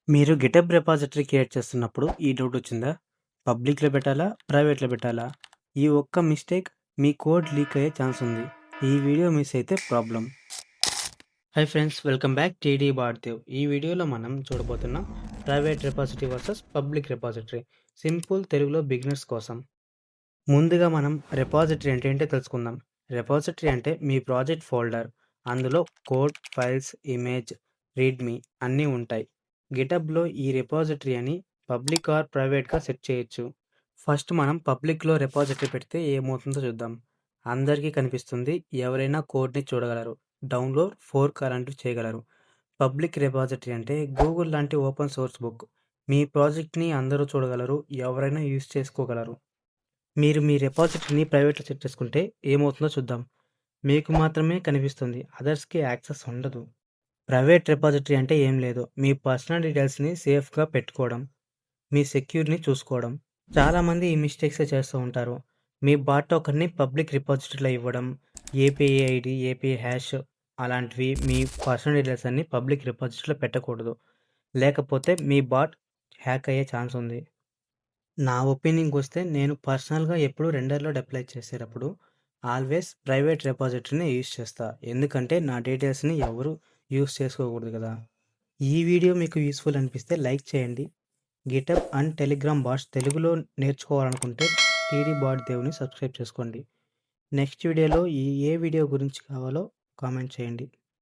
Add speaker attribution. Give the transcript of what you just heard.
Speaker 1: మీరు GitHub repository create చేస్తున్నప్పుడు ఈ డౌట్ వచ్చిందా? పబ్లిక్‌లో పెట్టాలా? ప్రైవేట్‌లో పెట్టాలా? ఈ ఒక్క మిస్టేక్ మీ కోడ్ లీక్ అయ్యే ఛాన్స్ ఉంది. ఈ వీడియో మిస్ అయితే problem. Hi friends, welcome back TD Bharatdev. ఈ వీడియోలో మనం చూడబోతున్నాం private repository versus public repository. Simple తెలుగులో బిగినర్స్ కోసం. ముందుగా మనం రిపాజిటరీ అంటే ఏంటో తెలుసుకుందాం. రిపాజిటరీ అంటే మీ ప్రాజెక్ట్ ఫోల్డర్. అందులో కోడ్, ఫైల్స్, ఇమేజ్, రీడ్‌మీ అన్నీ ఉంటాయి. గిటబ్‌లో ఈ రిపాజిటరీ అని పబ్లిక్ ఆర్ ప్రైవేట్‌గా సెట్ చేయొచ్చు. ఫస్ట్ మనం పబ్లిక్‌లో రిపాజిటరీ పెడితే ఏమవుతుందో చూద్దాం. అందరికీ కనిపిస్తుంది. ఎవరైనా కోడ్‌ని చూడగలరు. డౌన్లోడ్, ఫోర్క్ అలాంటివి చేయగలరు. పబ్లిక్ రిపాజిటరీ అంటే గూగుల్ లాంటి ఓపెన్ సోర్స్ బుక్. మీ ప్రాజెక్ట్‌ని అందరూ చూడగలరు. ఎవరైనా యూజ్ చేసుకోగలరు. మీరు మీ రిపాజిటరీని ప్రైవేట్‌లో సెట్ చేసుకుంటే ఏమవుతుందో చూద్దాం. మీకు మాత్రమే కనిపిస్తుంది. అదర్స్‌కి యాక్సెస్ ఉండదు. ప్రైవేట్ రిపాజిటరీ అంటే ఏం లేదు. మీ పర్సనల్ డీటెయిల్స్‌ని సేఫ్‌గా పెట్టుకోవడం. మీ సెక్యూర్‌ని చూసుకోవడం. చాలామంది ఈ మిస్టేక్సే చేస్తూ ఉంటారు. మీ బాట్ టోకెన్‌ని పబ్లిక్ రిపాజిటరీలో ఇవ్వడం, ఏపీఐ ఐడీ, ఏపీఐ హ్యాష్ అలాంటివి మీ పర్సనల్ డీటెయిల్స్ అన్నీ పబ్లిక్ రిపాజిటరీలో పెట్టకూడదు. లేకపోతే మీ బాట్ హ్యాక్ అయ్యే ఛాన్స్ ఉంది. నా ఒపీనియన్‌కొస్తే నేను పర్సనల్‌గా ఎప్పుడు రెండర్‌లో డిప్లాయ్ చేసేటప్పుడు ఆల్వేస్ ప్రైవేట్ రిపాజిటరీనే యూజ్ చేస్తా. ఎందుకంటే నా డీటెయిల్స్‌ని ఎవరు యూజ్ చేసుకోకూడదు కదా! ఈ వీడియో మీకు యూజ్‌ఫుల్ అనిపిస్తే లైక్ చేయండి. గిటబ్ అండ్ టెలిగ్రామ్ బాట్స్ తెలుగులో నేర్చుకోవాలనుకుంటే టీడీ బాట్ దేవుని సబ్స్క్రైబ్ చేసుకోండి. నెక్స్ట్ వీడియోలో ఏ వీడియో గురించి కావాలో కామెంట్ చేయండి.